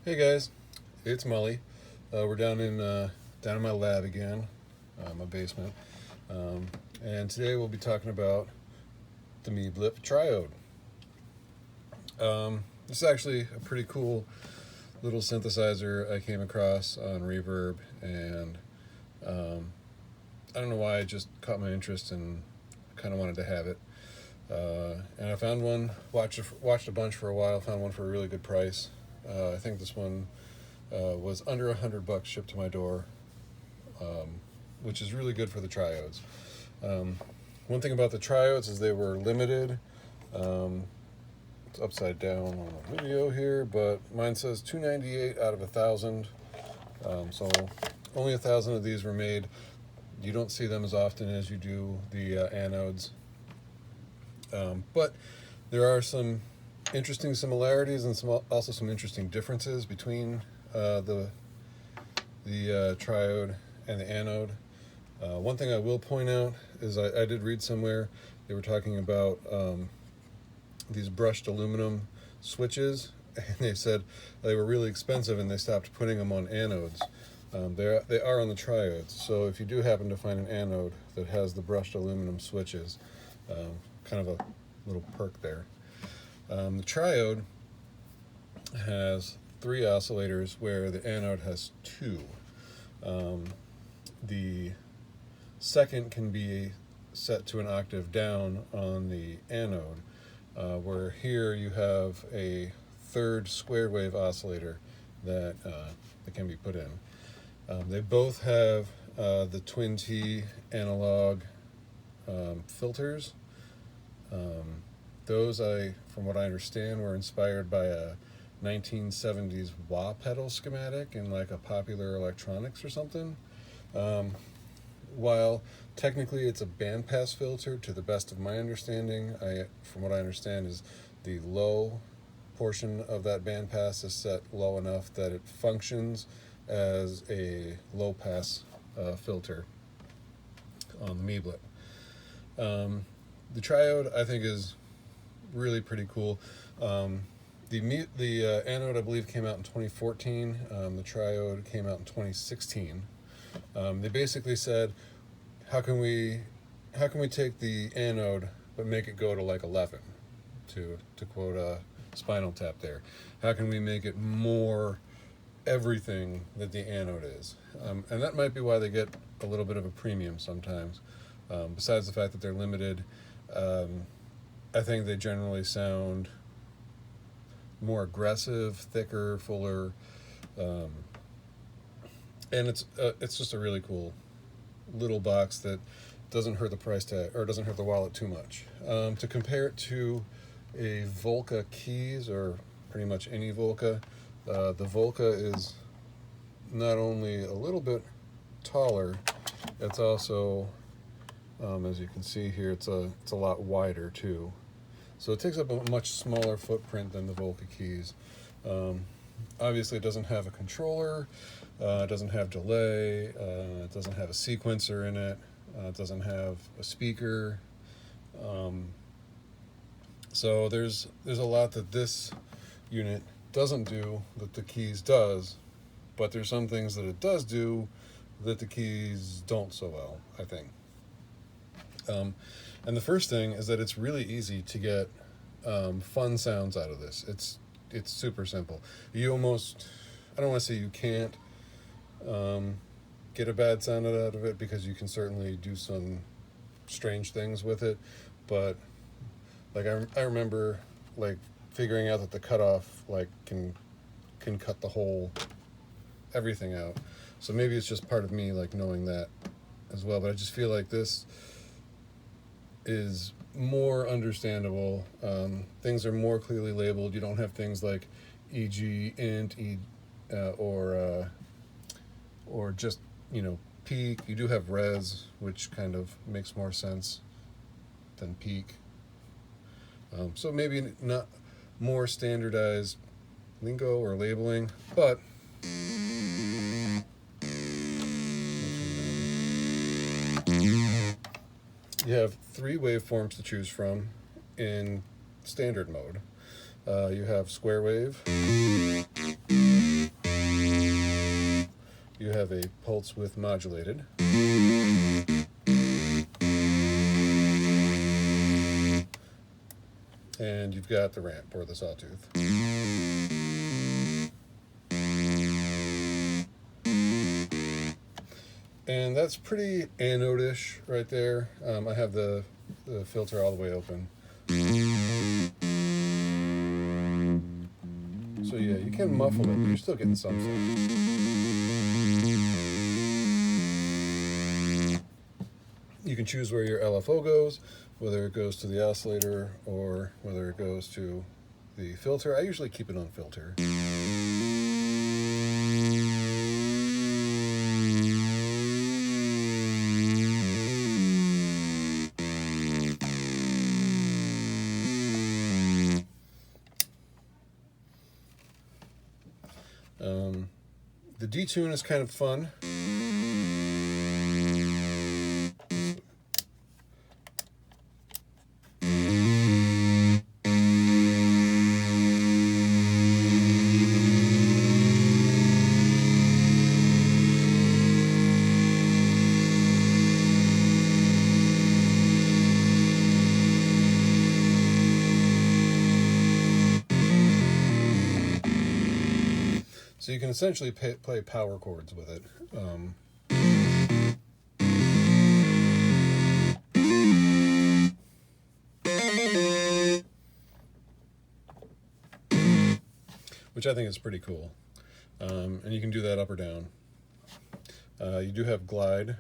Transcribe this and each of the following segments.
Hey guys, it's Mully. We're down in my lab again, my basement, and today we'll be talking about the Meeblip Triode. This is actually a pretty cool little synthesizer I came across on Reverb, and I don't know why it just caught my interest and kind of wanted to have it. And I found one, watched a bunch for a while, found one for a really good price. I think this one was under $100 shipped to my door, which is really good for the triodes. One thing about the triodes is they were limited. It's upside down on the video here, but mine says 298 out of 1,000. So only 1,000 of these were made. You don't see them as often as you do the anodes. But there are some interesting similarities and also some interesting differences between the triode and the anode. One thing I will point out is I did read somewhere they were talking about these brushed aluminum switches, and they said they were really expensive and they stopped putting them on anodes. They are on the triodes, so if you do happen to find an anode that has the brushed aluminum switches, kind of a little perk there. The triode has 3 oscillators where the anode has 2. The second can be set to an octave down on the anode, where here you have a third square wave oscillator that can be put in. They both have the twin T analog filters. Those, from what I understand, were inspired by a 1970s wah pedal schematic in like a Popular Electronics or something. While technically it's a bandpass filter, to the best of my understanding, from what I understand, is the low portion of that bandpass is set low enough that it functions as a low pass filter on the Meeblip. The triode, I think, is really pretty cool. The anode, I believe, came out in 2014. The triode came out in 2016. They basically said, how can we take the anode but make it go to like 11, to quote Spinal Tap there. How can we make it more everything that the anode is? And that might be why they get a little bit of a premium sometimes. Besides the fact that they're limited, I think they generally sound more aggressive, thicker, fuller, and it's just a really cool little box that doesn't hurt the price tag, or doesn't hurt the wallet too much. To compare it to a Volca keys, or pretty much any Volca, the Volca is not only a little bit taller, it's also, as you can see here, it's a lot wider too. So it takes up a much smaller footprint than the Volca keys. Obviously it doesn't have a controller, it doesn't have delay, it doesn't have a sequencer in it, it doesn't have a speaker. So there's a lot that this unit doesn't do that the keys does, but there's some things that it does do that the keys don't so well, I think. And the first thing is that it's really easy to get fun sounds out of this. It's super simple. You almost, I don't want to say you can't get a bad sound out of it, because you can certainly do some strange things with it, but like I remember like figuring out that the cutoff like can cut the whole everything out. So maybe it's just part of me like knowing that as well, but I just feel like this is more understandable. Things are more clearly labeled. You don't have things like EG, int, or just, peak. You do have res, which kind of makes more sense than peak. So maybe not more standardized lingo or labeling, but you have 3 waveforms to choose from in standard mode. You have square wave, you have a pulse width modulated. And you've got the ramp, or the sawtooth. And that's pretty anode-ish right there. I have the filter all the way open. So yeah, you can muffle it, but you're still getting some sound. You can choose where your LFO goes, whether it goes to the oscillator or whether it goes to the filter. I usually keep it on filter. The detune is kind of fun. So you can essentially play power chords with it. Which I think is pretty cool. And you can do that up or down. You do have glide.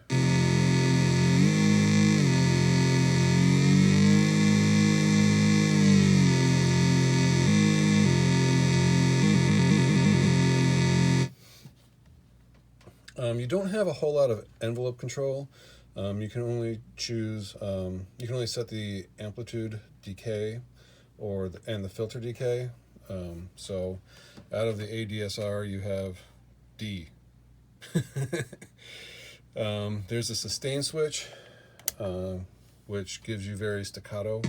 You don't have a whole lot of envelope control. You can only choose, you can only set the amplitude decay and the filter decay. So out of the ADSR you have D. There's a sustain switch, which gives you very staccato.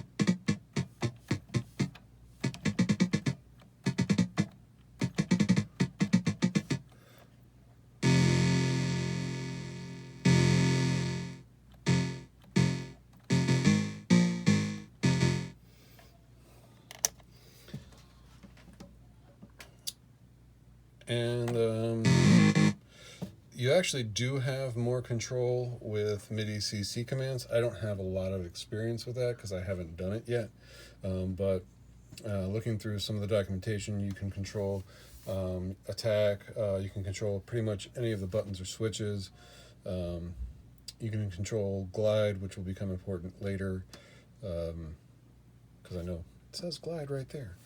And you actually do have more control with MIDI CC commands. I don't have a lot of experience with that because I haven't done it yet. But looking through some of the documentation, you can control attack. You can control pretty much any of the buttons or switches. You can control glide, which will become important later, because I know it says glide right there.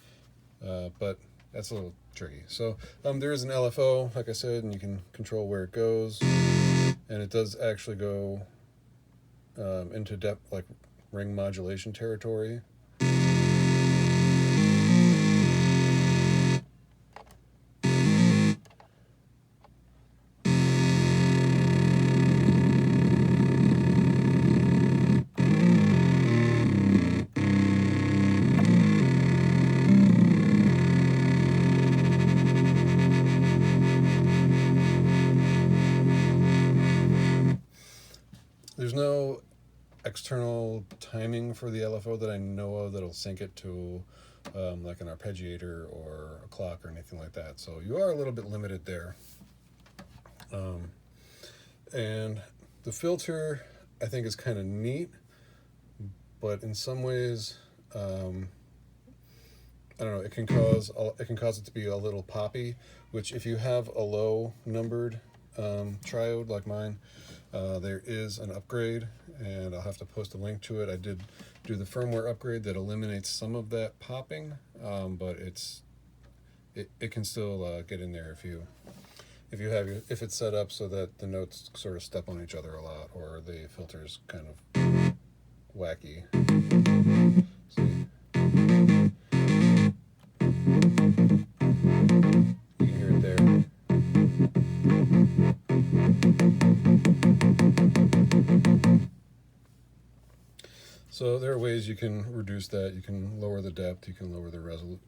But that's a little tricky. So there is an LFO, like I said, and you can control where it goes. And it does actually go into depth, like ring modulation territory. There's no external timing for the LFO that I know of that'll sync it to like an arpeggiator or a clock or anything like that. So you are a little bit limited there. And the filter, I think, is kind of neat, but in some ways, I don't know, it can cause it to be a little poppy, which if you have a low numbered triode like mine, there is an upgrade, and I'll have to post a link to it. I did do the firmware upgrade that eliminates some of that popping, but it can still get in there if it's set up so that the notes sort of step on each other a lot, or the filter's kind of wacky. See? You can hear it there. So there are ways you can reduce that. You can lower the depth, you can lower the resolution.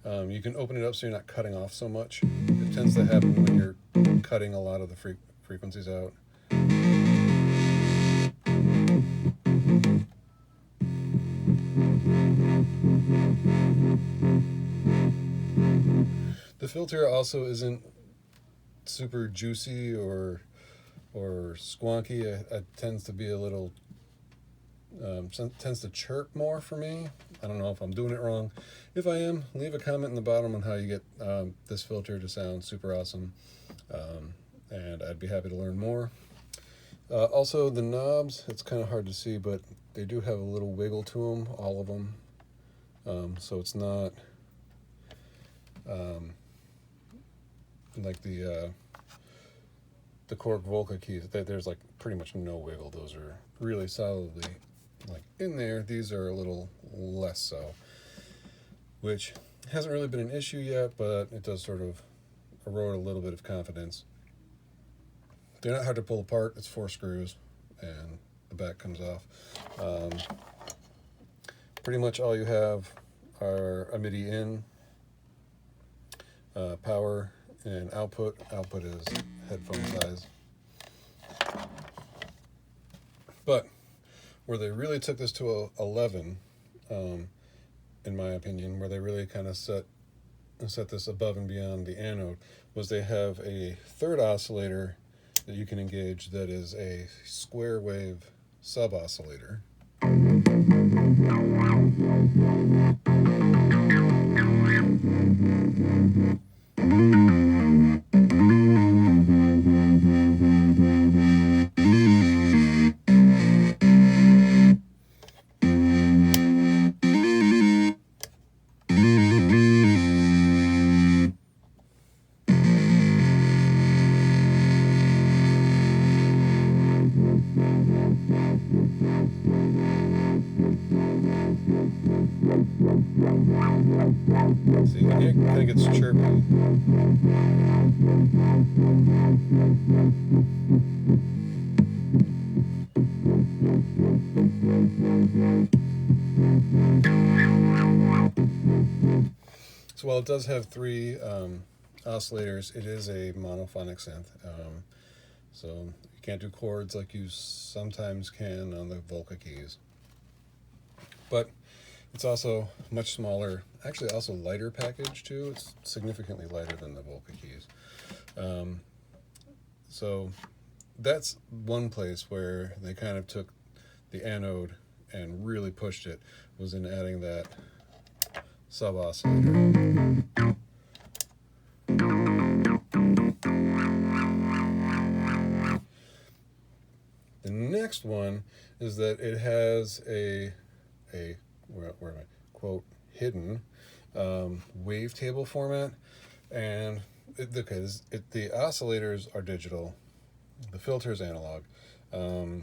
You can open it up so you're not cutting off so much. It tends to happen when you're cutting a lot of the frequencies out. The filter also isn't super juicy or squonky. It tends to be a little tends to chirp more for me. I don't know if I'm doing it wrong. If I am, leave a comment in the bottom on how you get this filter to sound super awesome, and I'd be happy to learn more. Also, the knobs, it's kind of hard to see, but they do have a little wiggle to them, all of them. So it's not like the Korg Volca keys. There's like pretty much no wiggle. Those are really solidly like in there. These are a little less so, which hasn't really been an issue yet, but it does sort of erode a little bit of confidence. They're not hard to pull apart. It's 4 screws and the back comes off. Pretty much all you have are a MIDI in, power, and output. Output is headphone size. But where they really took this to 11, in my opinion, where they really kind of set this above and beyond the Anode, was they have a third oscillator that you can engage that is a square wave sub oscillator. So you can hear it kind of gets chirpy. So while it does have 3 oscillators, it is a monophonic synth. So you can't do chords like you sometimes can on the Volca keys. But it's also much smaller, actually also lighter package too. It's significantly lighter than the Volca keys. So that's one place where they kind of took the Anode and really pushed it, was in adding that sub oscillator. The next one is that it has a where am I? Quote, hidden wavetable format, and the oscillators are digital, the filter is analog, so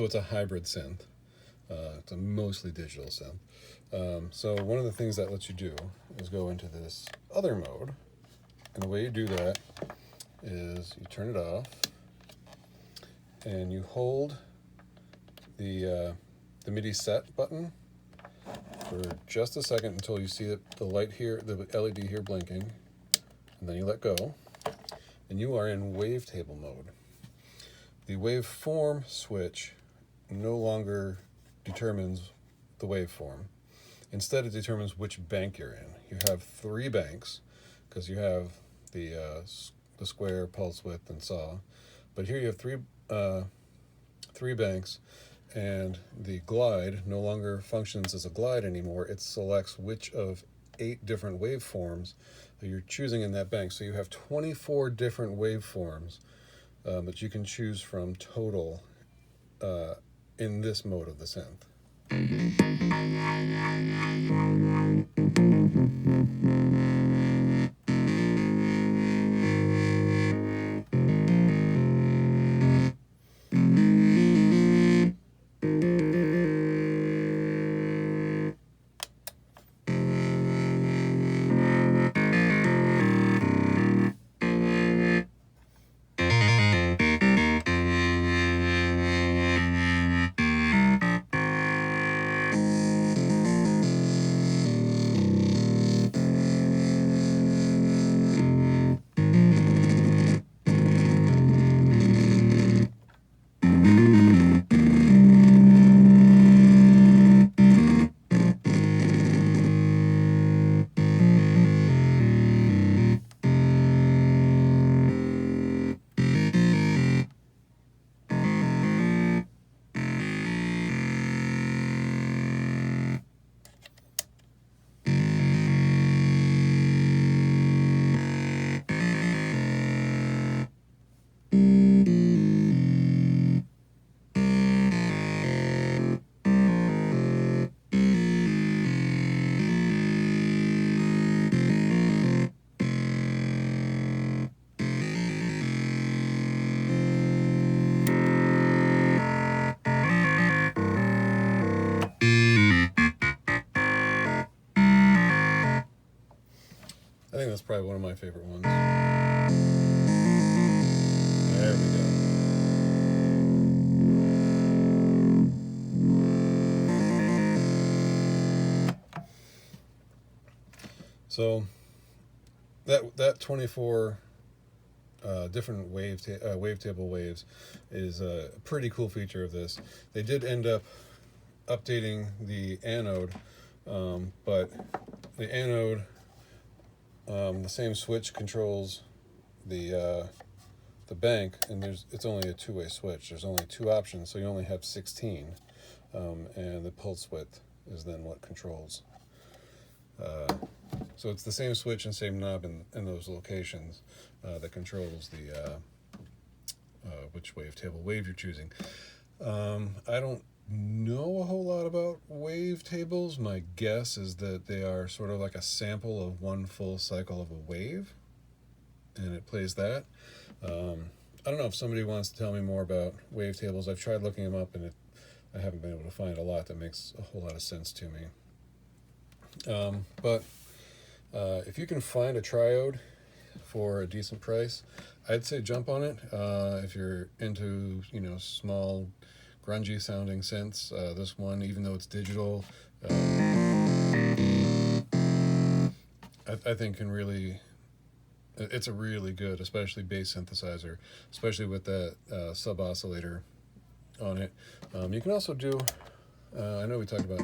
it's a hybrid synth. It's a mostly digital synth. So one of the things that lets you do is go into this other mode, and the way you do that is you turn it off, and you hold the MIDI set button for just a second until you see the light here, the LED here blinking, and then you let go, and you are in wavetable mode. The waveform switch no longer determines the waveform. Instead, it determines which bank you're in. You have 3 banks, because you have the square, pulse width, and saw. But here you have 3 banks, and the glide no longer functions as a glide anymore. It selects which of 8 different waveforms that you're choosing in that bank. So you have 24 different waveforms that you can choose from total in this mode of the synth. think that's probably one of my favorite ones. There we go. So that 24 different wavetable waves is a pretty cool feature of this. They did end up updating the anode, but the anode, the same switch controls the bank, and it's only a two-way switch. There's only two options, so you only have 16, and the pulse width is then what controls. So it's the same switch and same knob in those locations that controls the which wavetable wave you're choosing. I don't know a whole lot about wavetables. My guess is that they are sort of like a sample of one full cycle of a wave, and it plays that. I don't know if somebody wants to tell me more about wavetables. I've tried looking them up, and I haven't been able to find a lot that makes a whole lot of sense to me. But if you can find a triode for a decent price, I'd say jump on it. If you're into, small, grungy sounding synths, this one, even though it's digital, I think it's a really good, especially bass synthesizer, especially with that sub oscillator on it. You can also do, I know we talked about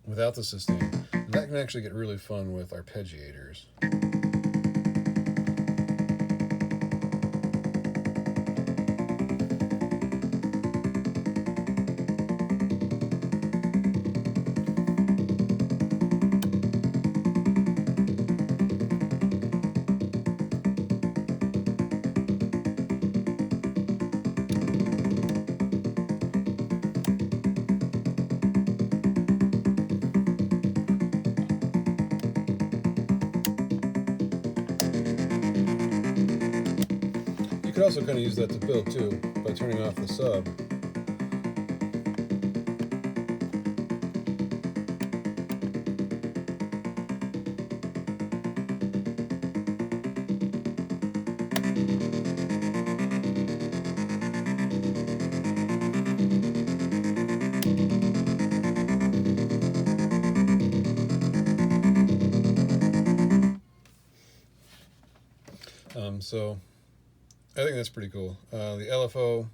without the sustain, and that can actually get really fun with arpeggiators. You could also kind of use that to build too, by turning off the sub. So I think that's pretty cool. The LFO,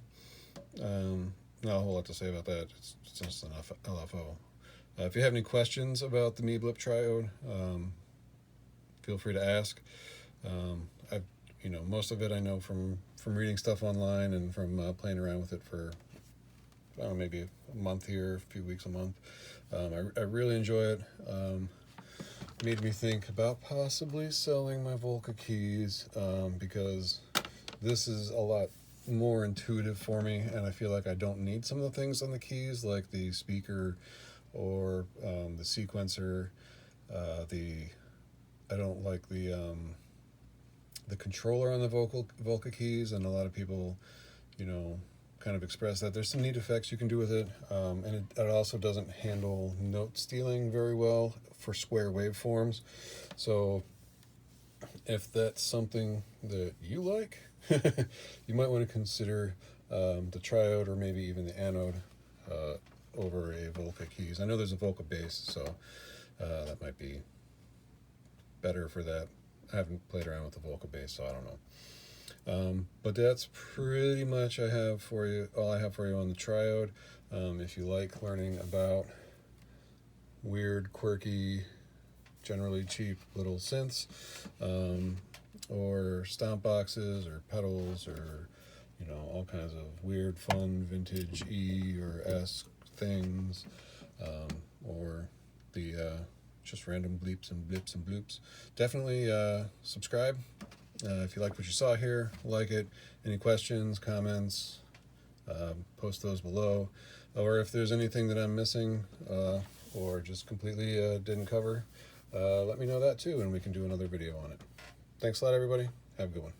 not a whole lot to say about that. It's just an LFO. If you have any questions about the Meeblip Triode, feel free to ask. Most of it I know from reading stuff online and from playing around with it for, I don't know, maybe a month here, a few weeks a month. I really enjoy it. Made me think about possibly selling my Volca keys, because this is a lot more intuitive for me, and I feel like I don't need some of the things on the keys, like the speaker or the sequencer. I don't like the controller on the Volca keys, and a lot of people, kind of express that there's some neat effects you can do with it, and it also doesn't handle note stealing very well for square waveforms. So if that's something that you like, you might want to consider the Triode or maybe even the Anode over a Volca keys. I know there's a Volca bass, so that might be better for that. I haven't played around with the Volca bass, so I don't know. But that's pretty much all I have for you on the Triode. If you like learning about weird, quirky, generally cheap little synths, or stomp boxes or pedals, or all kinds of weird, fun, vintage E or S things, or the just random bleeps and blips and bloops, definitely subscribe. If you like what you saw here, like it. Any questions, comments, post those below. Or if there's anything that I'm missing or just completely didn't cover, let me know that too, and we can do another video on it. Thanks a lot, everybody. Have a good one.